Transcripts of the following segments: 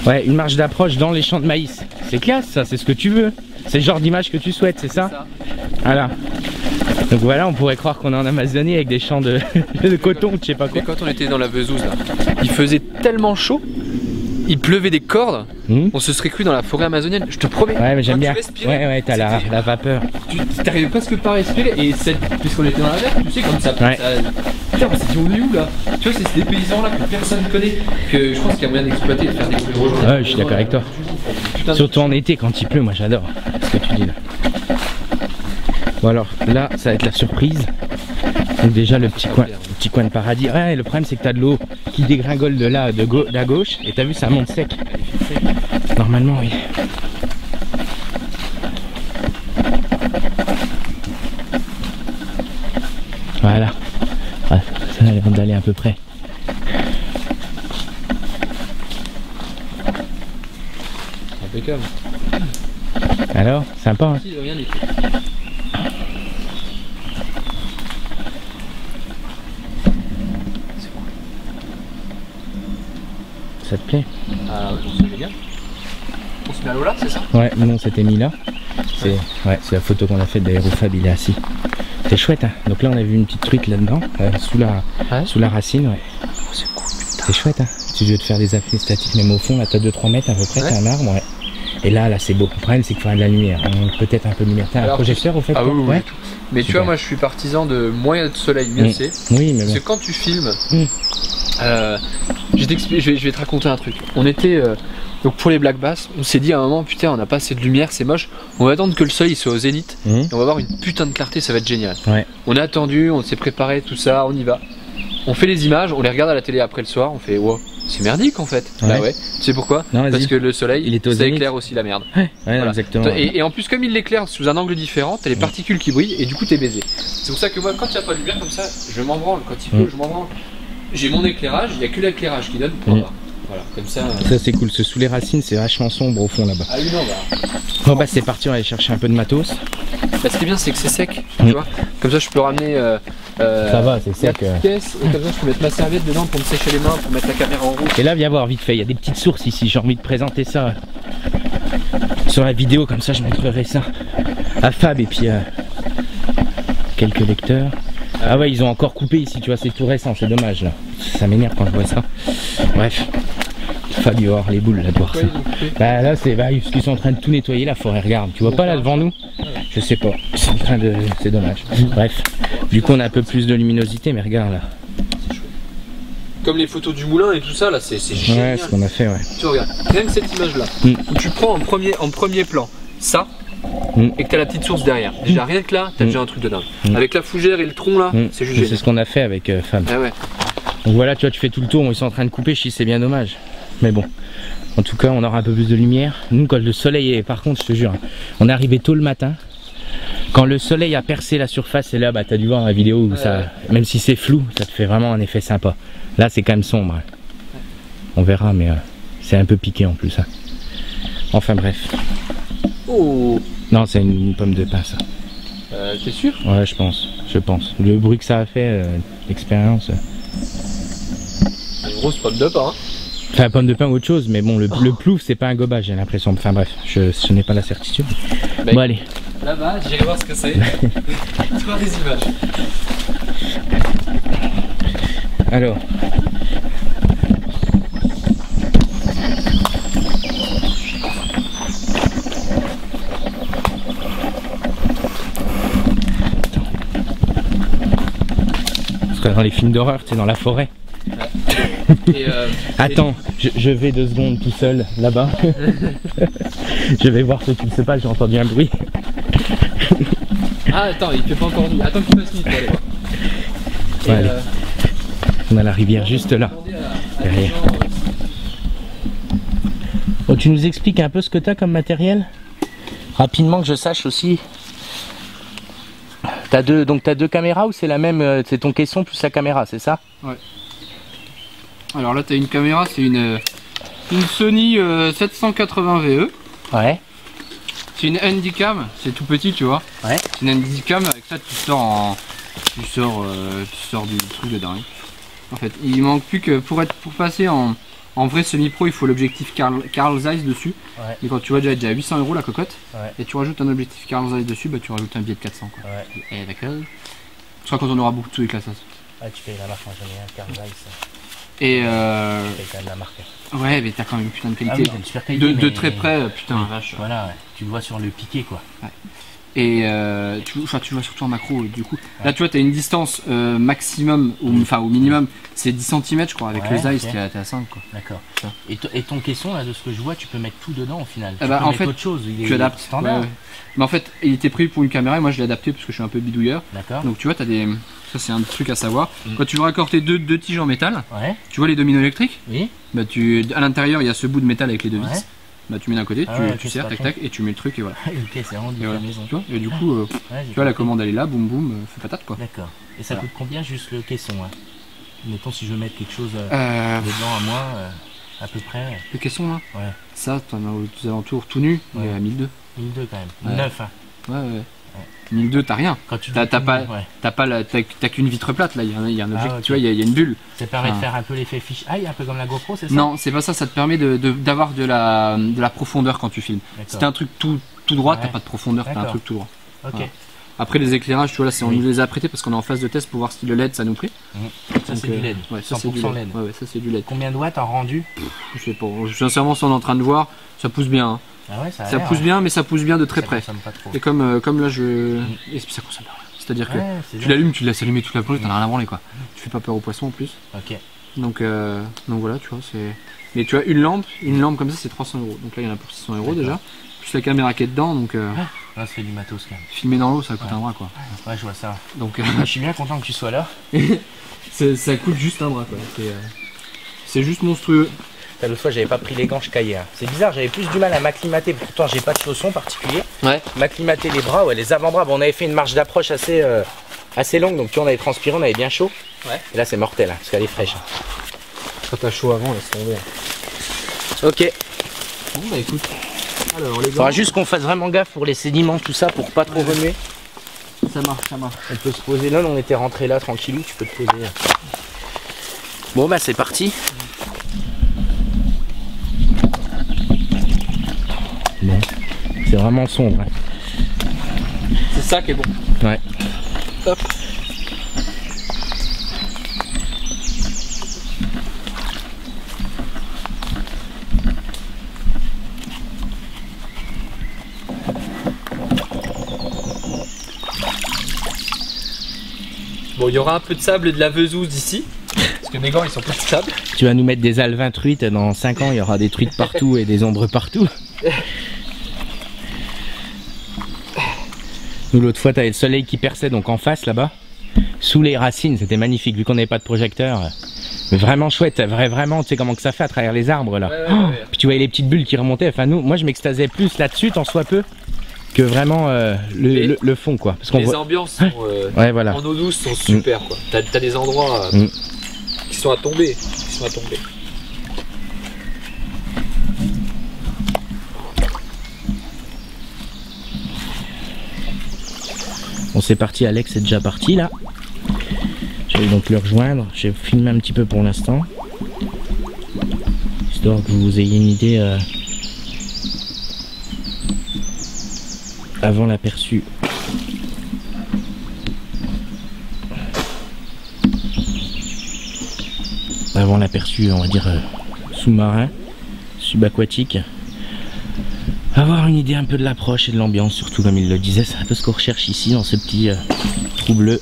Ouais, une marche d'approche dans les champs de maïs. C'est classe ça, c'est ce que tu veux. C'est le genre d'image que tu souhaites, c'est ça? Voilà. Donc voilà, on pourrait croire qu'on est en Amazonie avec des champs de, de coton, je sais pas quoi. Mais quand on était dans la Vesouse là, il faisait tellement chaud, il pleuvait des cordes, on se serait cru dans la forêt amazonienne, je te promets. Ouais, mais j'aime bien. Ouais, t'as la vapeur. Tu t'arrivais presque pas à respirer, et puisqu'on était dans la mer, tu sais, comme ça. Ouais. Putain, on s'est dit, on est où là? Tu vois, c'est des paysans là que personne connaît, que je pense qu'il y a moyen d'exploiter et de faire découvrir aux gens. Ouais, je suis d'accord avec toi. Surtout en été quand il pleut, moi j'adore ce que tu dis là. Bon alors là, ça va être la surprise. Donc déjà le petit coin de paradis. Ouais, le problème c'est que t'as de l'eau qui dégringole de là, de la gauche, et t'as vu ça monte sec. Normalement oui. Voilà. Ouais, ça a l'air d'aller à peu près. Impeccable. Alors, sympa hein? Ça te plaît? Ah ouais, c'est génial. On se met à l'eau là, c'est ça? Ouais, nous on s'était mis là. C'est la photo qu'on a faite d'Aérofab, il est assis. C'est chouette hein. Donc là on a vu une petite truite là-dedans, sous la racine, ouais. Oh, c'est cool, putain. C'est chouette hein. Si tu veux te faire des apnées statiques, même au fond, là t'as 2-3 mètres à peu près, t'as un arbre, ouais. Et là c'est beau. Le problème c'est qu'il faudra de la lumière, peut-être un peu de lumière. T'as un projecteur au fait? Ah oui, ouais. Mais tu vois, moi je suis partisan de moins il y a de soleil, mieux c'est. Oui, mais parce bon. que quand tu filmes, je vais te raconter un truc. On était donc pour les black bass, on s'est dit à un moment, putain, on n'a pas assez de lumière, c'est moche. On va attendre que le soleil soit au zénith et on va avoir une putain de clarté, ça va être génial. Ouais. On a attendu, on s'est préparé, tout ça, on y va. On fait les images, on les regarde à la télé après le soir, on fait wow, c'est merdique en fait. Ouais. Bah ouais. Tu sais pourquoi? Non, parce que le soleil, ça éclaire aussi la merde. Ouais, voilà. Exactement. Et en plus, comme il l'éclaire sous un angle différent, t'as les particules qui brillent et du coup t'es baisé. C'est pour ça que moi, quand il n'y a pas de lumière comme ça, je m'en branle. Quand il pleut, je m'en branle. J'ai mon éclairage, il n'y a que l'éclairage qui donne pour voir. Voilà, comme ça. Ça c'est cool, sous les racines c'est vachement sombre au fond là-bas. Ah oui, non, bah. Bon bah c'est parti, on va aller chercher un peu de matos. Bah, ce qui est bien c'est que c'est sec, tu vois. Comme ça je peux ramener ça va, c'est sec. Pièce, et comme ça je peux mettre ma serviette dedans pour me sécher les mains, pour mettre la caméra en route. Et là viens voir vite fait, il y a des petites sources ici, j'ai envie de présenter ça sur la vidéo, comme ça je montrerai ça à Fab et puis quelques lecteurs. Ah ouais, ils ont encore coupé ici, tu vois, c'est tout récent, c'est dommage là. Ça m'énerve quand je vois ça. Bref, Fab il va avoir les boules là de voir ça. Bah là c'est parce qu'ils sont en train de tout nettoyer la forêt, regarde, tu vois pas là devant nous? Je sais pas, c'est en train de. C'est dommage. Bref, du coup on a un peu plus de luminosité, mais regarde là. Comme les photos du moulin et tout ça là, c'est génial. Ouais, ce qu'on a fait, ouais. Tu regardes, rien que cette image là, où tu prends en premier plan ça, et que tu as la petite source derrière. Déjà rien que là, tu as déjà un truc de dingue. Avec la fougère et le tronc là, c'est juste génial. C'est ce qu'on a fait avec Fab. Ah ouais. Donc voilà, tu vois, tu fais tout le tour, ils sont en train de couper, je dis c'est bien dommage. Mais bon, en tout cas on aura un peu plus de lumière. Nous quand le soleil est, par contre je te jure, on est arrivé tôt le matin. Quand le soleil a percé la surface, et là bah t'as dû voir la vidéo où ça, même si c'est flou, ça te fait vraiment un effet sympa. Là c'est quand même sombre. On verra, mais c'est un peu piqué en plus. Hein. Enfin bref. Oh. Non, c'est une pomme de pin ça. T'es sûr? Ouais, je pense. Le bruit que ça a fait, l'expérience. Une grosse pomme de pin. Hein. Enfin, pomme de pin ou autre chose, mais bon, le plouf c'est pas un gobage, j'ai l'impression. Enfin bref, je n'ai pas la certitude. Bon allez. Là-bas, j'irai voir ce que c'est. Tu vois des images. Alors. Dans les films d'horreur, tu sais, dans la forêt. Et attends, je vais 2 secondes tout seul là-bas. Je vais voir ce qu'il se passe, j'ai entendu un bruit. Ah attends, il fait pas encore nuit. Attends qu'il fasse nuit, tu vas aller voir. Ouais, on a la rivière juste là, derrière. Oh, tu nous expliques un peu ce que tu as comme matériel? Rapidement que je sache aussi. Donc t'as 2 caméras ou c'est la même, c'est ton caisson plus la caméra, c'est ça? Ouais. Alors là t'as une caméra, c'est une Sony 780 VE. Ouais. C'est une Handycam, c'est tout petit tu vois. Ouais. C'est une Handycam, avec ça tu sors du truc de dingue. En fait, il manque plus que pour passer en En vrai, semi-pro, il faut l'objectif Carl Zeiss dessus. Ouais. Mais quand tu vois déjà à 800 € la cocotte, ouais. et tu rajoutes un objectif Carl Zeiss dessus, bah tu rajoutes un billet de 400 quoi. Ouais. Et d'accord. Je crois quand on aura beaucoup de sous avec la sauce. Ah, tu payes la marque en général, Carl Zeiss. Et Tu payes quand même la marque. ouais, mais t'as quand même une putain de Ah qualité. oui, une super qualité, de très près, putain, oui. vache. Voilà, ouais. Tu le vois sur le piqué quoi. Ouais. Et tu le vois surtout en macro du coup. Ouais. Là tu vois t'as une distance maximum, enfin au minimum, c'est 10 cm je crois, avec le Zeiss t'es à 5 quoi. D'accord. Et ton caisson là, de ce que je vois, tu peux mettre tout dedans au final. Tu bah, peux en mettre fait, autre chose, tu adaptes. Standard. Ouais. Mais en fait il était prévu pour une caméra et moi je l'ai adapté parce que je suis un peu bidouilleur. D'accord. Donc tu vois t'as des... Ça c'est un truc à savoir. Quand tu veux raccorder deux tiges en métal, tu vois les dominos électriques. Oui. Bah à l'intérieur il y a ce bout de métal avec les deux vis. Bah tu mets d'un côté, tu serres, tac tac, et tu mets le truc et voilà. Ok, c'est vraiment du voilà. maison. Tu vois, et du coup, tu vois la commande elle est là, boum boum, fait patate quoi. D'accord. Et ça coûte combien juste le caisson hein? Mettons si je veux mettre quelque chose dedans à moi, à peu près. Le caisson là Ouais. Ça, t'en as aux alentours tout nu, il est à 1200. 1200 quand même. Neuf hein. Ouais. 1200 t'as rien. T'as qu'une vitre plate là, il y a un objectif, tu vois, il y a une bulle. Ça permet de faire un peu l'effet fish eye, un peu comme la GoPro, c'est ça? Non, c'est pas ça, ça te permet d'avoir de la profondeur quand tu filmes. Si t'as un truc tout droit, t'as pas de profondeur, t'as un truc tout droit. Ok. Voilà. Après les éclairages, tu vois là, on nous les a prêtés parce qu'on est en phase de test pour voir si le LED ça nous plaît. Ça c'est du LED. Ouais, ça 100% c'est du LED. LED. Ouais, ça c'est du LED. Combien de watts en rendu? Je sais pas, sincèrement, si on est en train de voir, ça pousse bien. Hein. Ah ouais, ça pousse bien, mais ça pousse bien de très près. Pas trop. Et comme là, et ça consomme rien. C'est-à-dire que tu l'allumes, tu le laisses allumer toute la plongée, t'en as rien à branler quoi. Tu fais pas peur aux poissons en plus. Ok. Donc voilà, tu vois, c'est. Mais tu vois, une lampe comme ça, c'est 300 €. Donc là, il y en a pour 600 € déjà. Plus la caméra qui est dedans, donc. Là, c'est du matos quand même. Filmer dans l'eau, ça coûte un bras quoi. Ouais, je vois ça. Donc. Je suis bien content que tu sois là. Ça coûte juste un bras quoi. C'est juste monstrueux. L'autre fois j'avais pas pris les gants, je caillais. C'est bizarre, j'avais plus du mal à m'acclimater, pourtant j'ai pas de chaussons particuliers. Ouais. M'acclimater les bras, les avant-bras, bon, on avait fait une marche d'approche assez longue, donc tu vois, on avait transpiré, on avait bien chaud. Ouais. Et là c'est mortel, hein, parce qu'elle est fraîche. Quand t'as chaud avant, laisse tomber. Ok. Bon bah écoute. Alors les gants. Faudra juste qu'on fasse vraiment gaffe pour les sédiments, tout ça, pour pas trop remuer. Ça marche. On peut se poser là, on était rentré là tranquillou, tu peux te poser. Bon bah c'est parti. Bon, c'est vraiment sombre. C'est ça qui est bon. Ouais. Hop. Bon, il y aura un peu de sable et de la vesouse d'ici. Parce que mes gants ils sont pas de sable. Tu vas nous mettre des alevins truites, dans 5 ans il y aura des truites partout et des ombres partout. Nous l'autre fois t'avais le soleil qui perçait donc en face là-bas, sous les racines, c'était magnifique vu qu'on n'avait pas de projecteur. Mais vraiment chouette, vraiment tu sais comment que ça fait à travers les arbres là. Ouais. Puis tu voyais les petites bulles qui remontaient, enfin moi je m'extasiais plus là-dessus tant soit peu que vraiment le fond quoi. Parce les ambiances sont, voilà. en eau douce sont super quoi. T'as des endroits qui sont à tomber. Bon c'est parti, Alex est déjà parti là. Je vais donc le rejoindre, je vais filmer un petit peu pour l'instant. Histoire que vous ayez une idée avant l'aperçu. Avant l'aperçu, on va dire sous-marin, subaquatique. Avoir une idée un peu de l'approche et de l'ambiance, surtout comme il le disait, c'est un peu ce qu'on recherche ici dans ce petit trou bleu.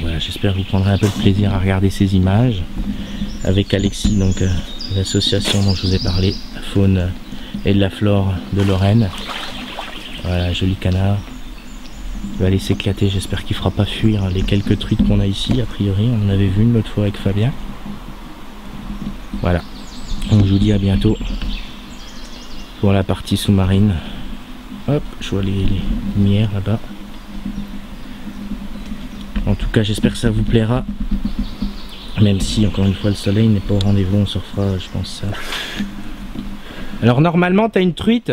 Voilà, j'espère que vous prendrez un peu de plaisir à regarder ces images avec Alexis, donc l'association dont je vous ai parlé, la faune et de la flore de Lorraine. Voilà, joli canard. Il va aller s'éclater, j'espère qu'il fera pas fuir les quelques truites qu'on a ici. A priori, on en avait vu une l'autre fois avec Fabien. Voilà. Donc je vous dis à bientôt pour la partie sous-marine. Hop, je vois les lumières là-bas. En tout cas, j'espère que ça vous plaira. Même si, encore une fois, le soleil n'est pas au rendez-vous, on se refera, je pense, ça. Alors normalement, tu as une truite.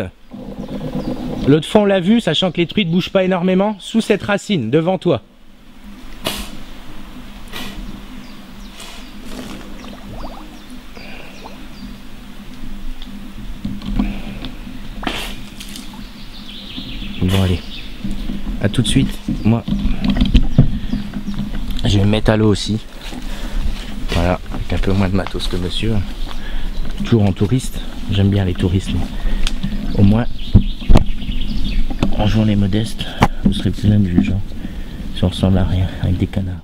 L'autre fois, on l'a vu, sachant que les truites bougent pas énormément, sous cette racine, devant toi. À tout de suite. Moi, je vais me mettre à l'eau aussi. Voilà, avec un peu moins de matos que monsieur. Toujours en touriste. J'aime bien les touristes. Au moins, en journée modeste, vous serez plus même juge. Si on ressemble à rien, avec des canards.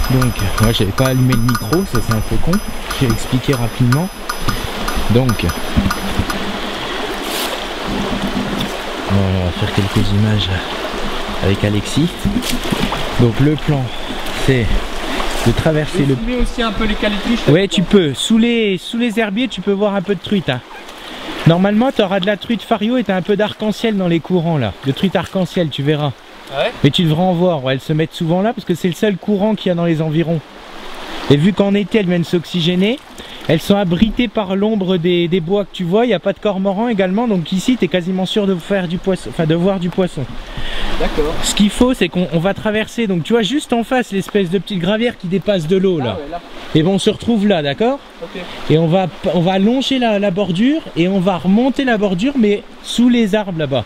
Donc, moi j'avais pas allumé le micro, ça c'est un peu con. Je vais expliquer rapidement. Donc, on va faire quelques images avec Alexis. Donc le plan, c'est de traverser le... filmer aussi un peu les calitriches. Ouais, tu peux. Sous les herbiers, tu peux voir un peu de truite. Hein. Normalement, tu auras de la truite fario et tu as un peu d'arc-en-ciel dans les courants là. De truite arc-en-ciel, tu verras. Ah ouais. Mais tu devrais en voir. Ouais, elles se mettent souvent là parce que c'est le seul courant qu'il y a dans les environs. Et vu qu'en été, elles viennent s'oxygéner, elles sont abritées par l'ombre des bois que tu vois. Il n'y a pas de cormorans également. Donc ici, tu es quasiment sûr de faire du poisson, enfin de voir du poisson. D'accord. Ce qu'il faut, c'est qu'on va traverser. Donc tu vois juste en face l'espèce de petite gravière qui dépasse de l'eau là. Ouais, là. Et bon, on se retrouve là, d'accord? Okay. Et on va longer la bordure et on va remonter la bordure, mais sous les arbres là-bas.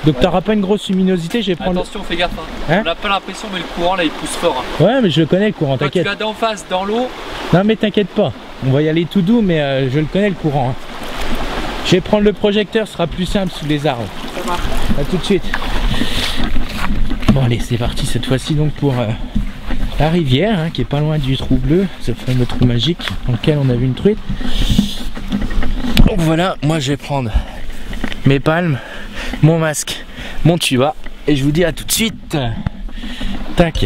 Donc tu n'auras pas une grosse luminosité. Je vais prendre... Attention, fais gaffe. Hein. On n'a pas l'impression, mais le courant là il pousse fort. Hein. Ouais, mais je le connais le courant, t'inquiète. Tu vas d'en face dans l'eau. Non, mais t'inquiète pas. On va y aller tout doux, mais je le connais le courant. Hein. Je vais prendre le projecteur, ce sera plus simple sous les arbres. Ça marche. A tout de suite. Bon, allez, c'est parti cette fois-ci donc pour la rivière, hein, qui est pas loin du trou bleu, ce fameux trou magique dans lequel on a vu une truite. Donc voilà, moi je vais prendre mes palmes, mon masque, mon tuba et je vous dis à tout de suite. Tac.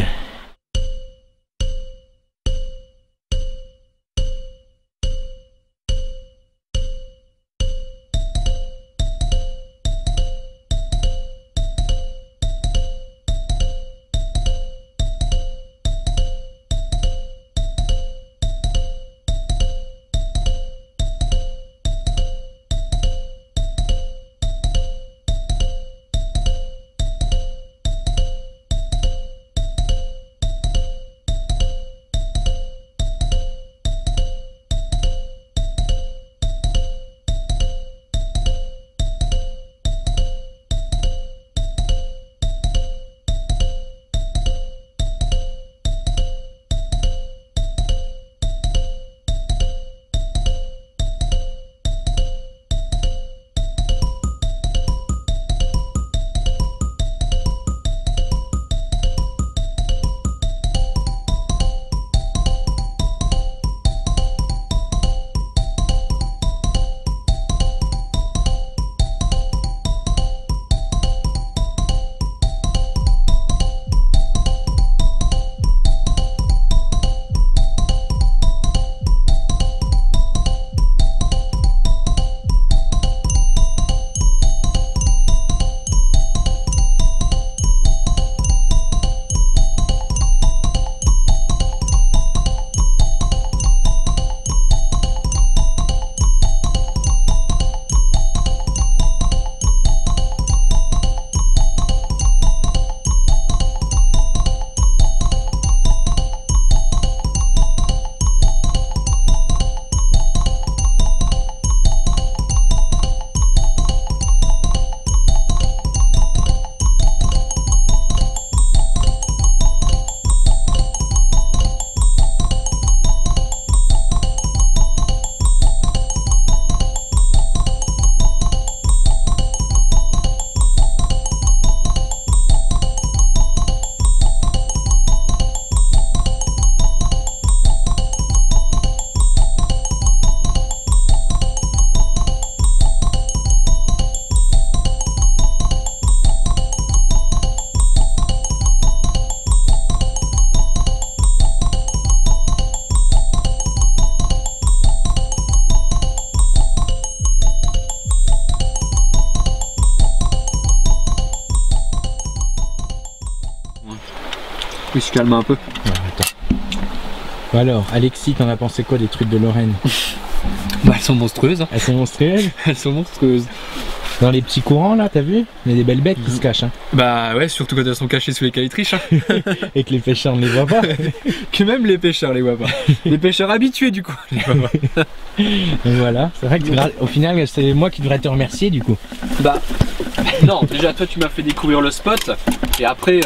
Il se calme un peu. Ouais, attends. Bon alors, Alexis, t'en as pensé quoi des trucs de Lorraine? Bah elles sont monstrueuses. Hein. Elles sont monstrueuses. Elles sont monstrueuses. Dans les petits courants là, t'as vu? Il y a des belles bêtes qui se cachent. Hein. Bah ouais, surtout quand elles sont cachées sous les calitriches. Hein. Et que les pêcheurs ne les voient pas. Que même les pêcheurs les voient pas. Les pêcheurs habitués du coup. Les voient pas. Donc voilà, c'est vrai que au final c'est moi qui devrais te remercier du coup. Bah non, déjà toi tu m'as fait découvrir le spot et après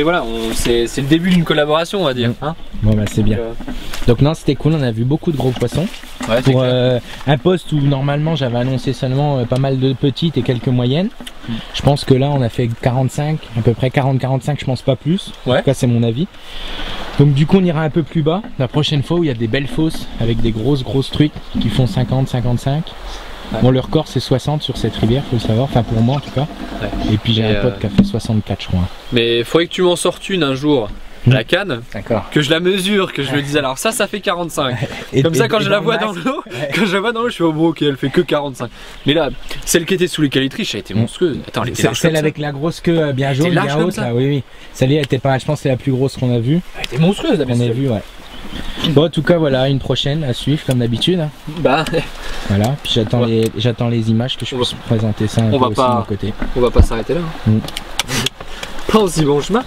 voilà, c'est le début d'une collaboration on va dire. Hein, bon bah c'est bien. Donc non, c'était cool, on a vu beaucoup de gros poissons. Ouais, pour un poste où normalement j'avais annoncé seulement pas mal de petites et quelques moyennes. Je pense que là on a fait 45, à peu près 40-45, je pense pas plus. Ouais. En tout cas c'est mon avis. Donc du coup on ira un peu plus bas la prochaine fois où il y a des belles fosses avec des grosses truites qui font 50-55. Ouais. Bon, le record c'est 60 sur cette rivière, faut le savoir, enfin pour moi en tout cas. Ouais. Et puis j'ai un pote qui a fait 64 je crois. Mais il faudrait que tu m'en sortes une un jour. La canne, que je la mesure, que je me dise alors ça fait 45. Comme ça quand je la vois dans l'eau, je fais oh bon ok elle fait que 45. Mais là, celle qui était sous les calitriches, elle était monstrueuse. Attends, elle était large celle avec la grosse queue bien jaune, bien haute là, oui. Celle-là était pas mal, je pense que c'est la plus grosse qu'on a vue. Elle était monstrueuse la qu'on a vue, ouais. Bon en tout cas voilà, une prochaine à suivre comme d'habitude. Hein. Bah voilà, puis j'attends les images que je puisse présenter ça un peu aussi de mon côté. On va pas s'arrêter là. Hein. Pas aussi bon chemin.